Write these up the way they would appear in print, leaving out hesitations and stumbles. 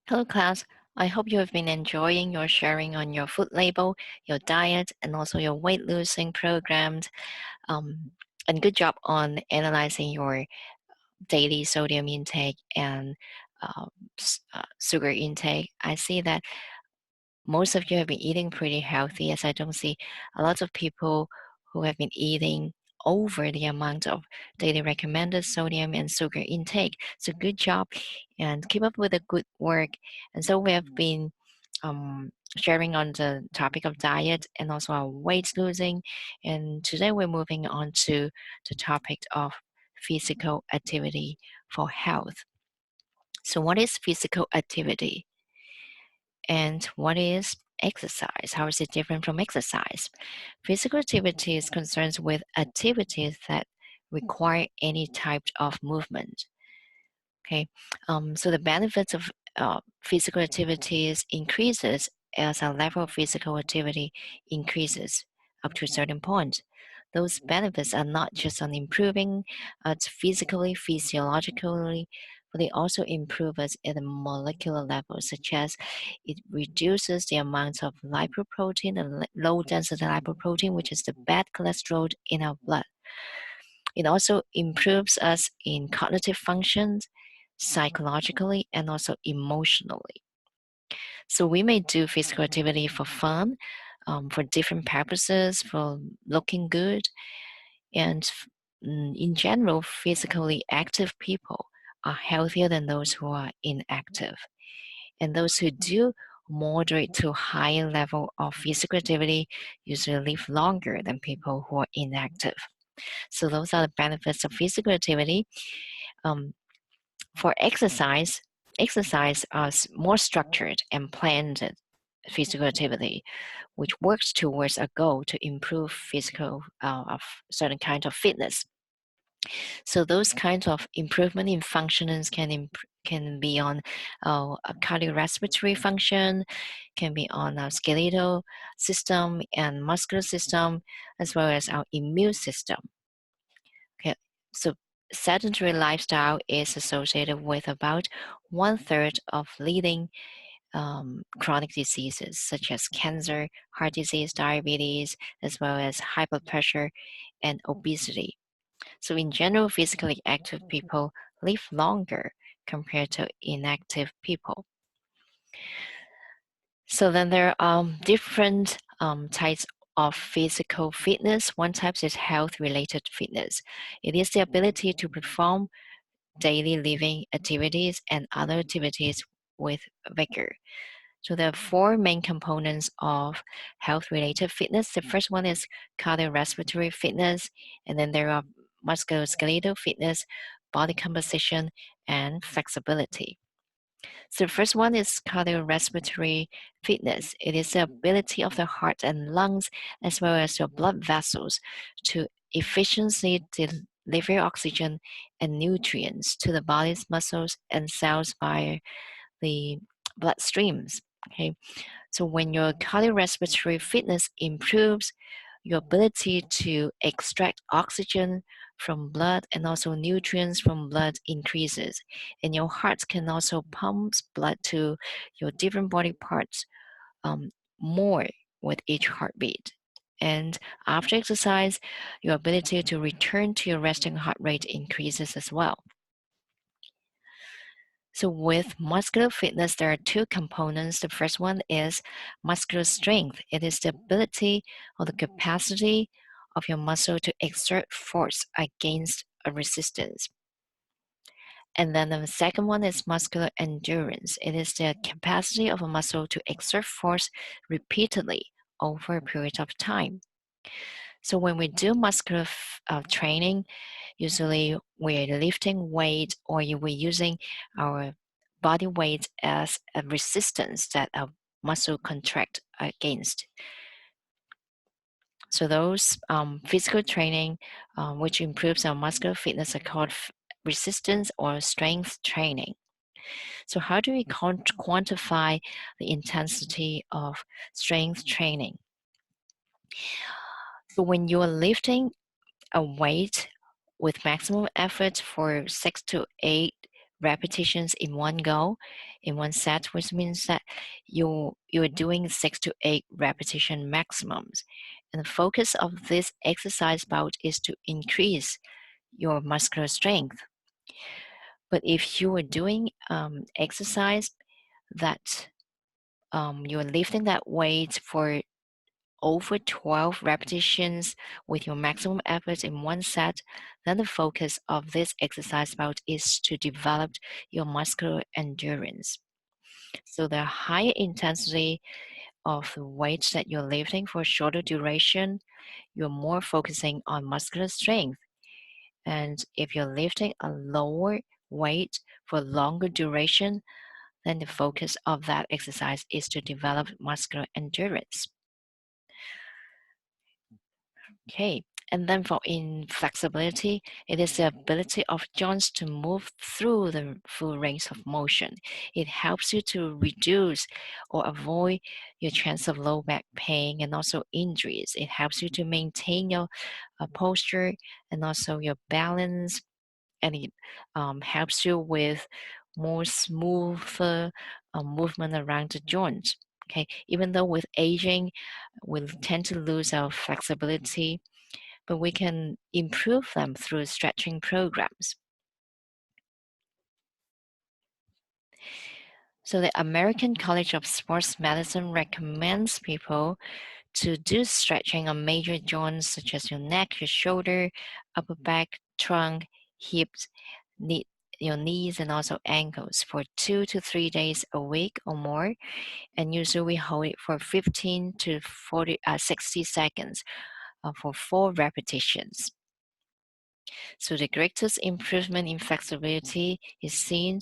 Hello, class. I hope you have been enjoying your sharing on your food label, your diet, and also your weight losing programs. Um, and good job on analyzing your daily sodium intake and sugar intake. I see that most of you have been eating pretty healthy, as I don't see a lot of people who have been eating over the amount of daily recommended sodium and sugar intake. So good job and keep up with the good work. And so we have been sharing on the topic of diet and also our weight losing. And today we're moving on to the topic of physical activity for health. So what is physical activity? And what is exercise? How is it different from exercise? Physical activity is concerned with activities that require any type of movement. Okay, so the benefits of physical activities increases as our level of physical activity increases up to a certain point. Those benefits are not just on improving us physically, physiologically, but they also improve us at a molecular level, such as it reduces the amount of lipoprotein and low density lipoprotein, which is the bad cholesterol in our blood. It also improves us in cognitive functions, psychologically, and also emotionally. So we may do physical activity for fun, for different purposes, for looking good, and in general, physically active people are healthier than those who are inactive. And those who do moderate to higher level of physical activity usually live longer than people who are inactive. So those are the benefits of physical activity. Um, for exercise is more structured and planned physical activity, which works towards a goal to improve physical of certain kind of fitness. So those kinds of improvement in functions can be on a cardiorespiratory function, can be on our skeletal system and muscular system, as well as our immune system. Okay, so sedentary lifestyle is associated with about 1/3 of leading chronic diseases such as cancer, heart disease, diabetes, as well as high blood pressure and obesity. So, in general, physically active people live longer compared to inactive people. So, then there are different types of physical fitness. One type is health related fitness, it is the ability to perform daily living activities and other activities with vigor. So there are four main components of health-related fitness. The first one is cardiorespiratory fitness, and then there are musculoskeletal fitness, body composition, and flexibility. So the first one is cardiorespiratory fitness. It is the ability of the heart and lungs, as well as your blood vessels, to efficiently deliver oxygen and nutrients to the body's muscles and cells via the bloodstreams. Okay, so when your cardiorespiratory fitness improves, your ability to extract oxygen from blood and also nutrients from blood increases. And your heart can also pump blood to your different body parts um, more with each heartbeat. And after exercise, your ability to return to your resting heart rate increases as well. So with muscular fitness, there are two components. The first one is muscular strength. It is the ability or the capacity of your muscle to exert force against a resistance. And then the second one is muscular endurance. It is the capacity of a muscle to exert force repeatedly over a period of time. So when we do muscular training, usually we're lifting weight or we're using our body weight as a resistance that our muscle contract against. So those physical training, which improves our muscular fitness, are called resistance or strength training. So how do we quantify the intensity of strength training? So when you are lifting a weight with maximum effort for 6 to 8 repetitions in one go, in one set, which means that you're doing 6 to 8 repetition maximums. And the focus of this exercise bout is to increase your muscular strength. But if you are doing exercise that you're lifting that weight for over 12 repetitions with your maximum effort in one set, then the focus of this exercise bout is to develop your muscular endurance. So the higher intensity of the weight that you're lifting for a shorter duration, you're more focusing on muscular strength. And if you're lifting a lower weight for longer duration, then the focus of that exercise is to develop muscular endurance. Okay, and then for inflexibility, it is the ability of joints to move through the full range of motion. It helps you to reduce or avoid your chance of low back pain and also injuries. It helps you to maintain your posture and also your balance, and it helps you with more smoother movement around the joint. Okay, even though with aging, we tend to lose our flexibility, but we can improve them through stretching programs. So the American College of Sports Medicine recommends people to do stretching on major joints such as your neck, your shoulder, upper back, trunk, hips, your knees, and also ankles for 2 to 3 days a week or more. And usually we hold it for 15 to 60 seconds for 4 repetitions. So the greatest improvement in flexibility is seen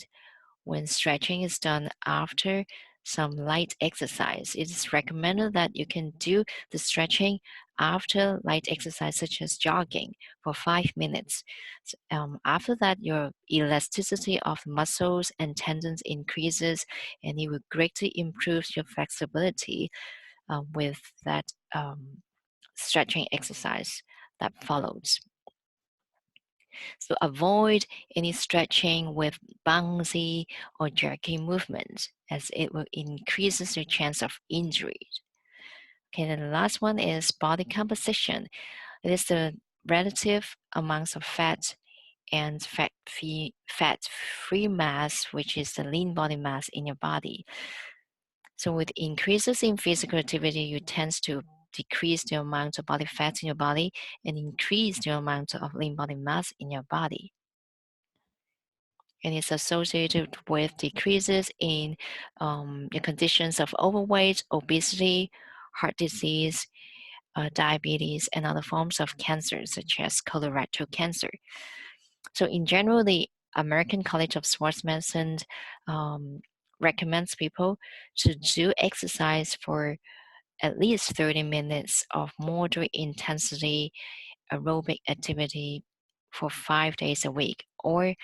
when stretching is done after some light exercise. It is recommended that you can do the stretching after light exercise such as jogging for 5 minutes. After that, your elasticity of muscles and tendons increases, and it will greatly improve your flexibility with that stretching exercise that follows. So avoid any stretching with bouncy or jerky movements, as it will increases your chance of injury. Okay, then the last one is body composition. It is the relative amounts of fat and fat-free mass, which is the lean body mass in your body. So with increases in physical activity, you tend to decrease the amount of body fat in your body and increase the amount of lean body mass in your body. And it's associated with decreases in the conditions of overweight, obesity, heart disease, diabetes, and other forms of cancer, such as colorectal cancer. So in general, the American College of Sports Medicine recommends people to do exercise for at least 30 minutes of moderate intensity aerobic activity for 5 days a week, or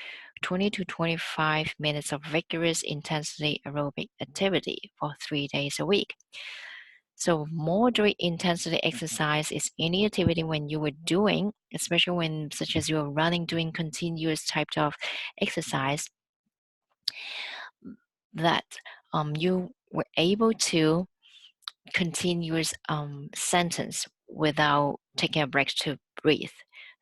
20 to 25 minutes of vigorous intensity aerobic activity for 3 days a week. So moderate intensity exercise is any activity when you were doing, especially when such as you're running, doing continuous type of exercise, that you were able to continuous sentence without taking a break to breathe.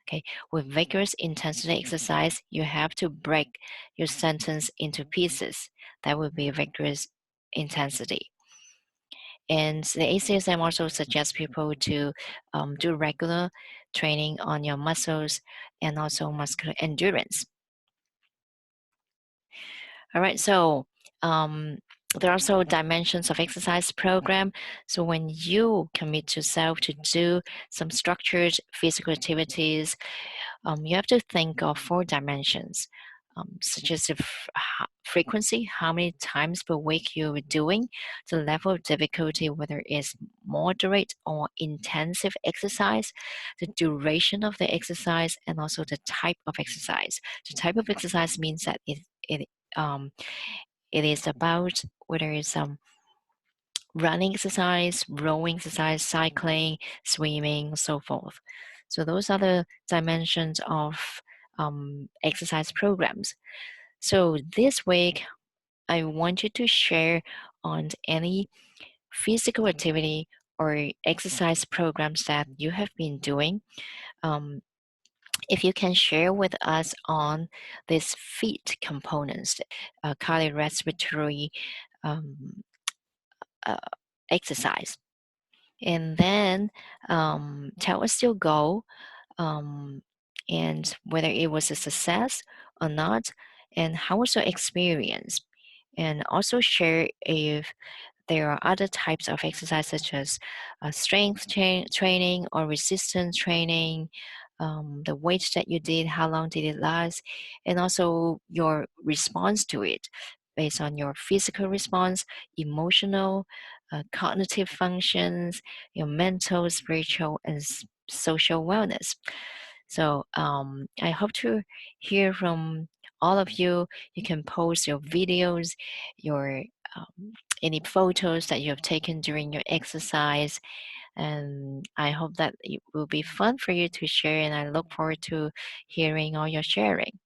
Okay, with vigorous intensity exercise, you have to break your sentence into pieces. That would be vigorous intensity. And the ACSM also suggests people to do regular training on your muscles and also muscular endurance. All right, so there are also dimensions of exercise program. So when you commit yourself to do some structured physical activities, you have to think of 4 dimensions, such as the frequency, how many times per week you're doing, the level of difficulty, whether it's moderate or intensive exercise, the duration of the exercise, and also the type of exercise. The type of exercise means that um, it is about whether it's running exercise, rowing exercise, cycling, swimming, so forth. So those are the dimensions of exercise programs. So this week, I want you to share on any physical activity or exercise programs that you have been doing. Um, if you can share with us on these feet components, cardiorespiratory um, uh, exercise, and then tell us your goal, um, and whether it was a success or not, and how was your experience, and also share if there are other types of exercise such as strength training or resistance training, the weight that you did, how long did it last, and also your response to it based on your physical response, emotional, cognitive functions, your mental, spiritual, and social wellness. So I hope to hear from all of you. You can post your videos, your any photos that you have taken during your exercise. And I hope that it will be fun for you to share. And I look forward to hearing all your sharing.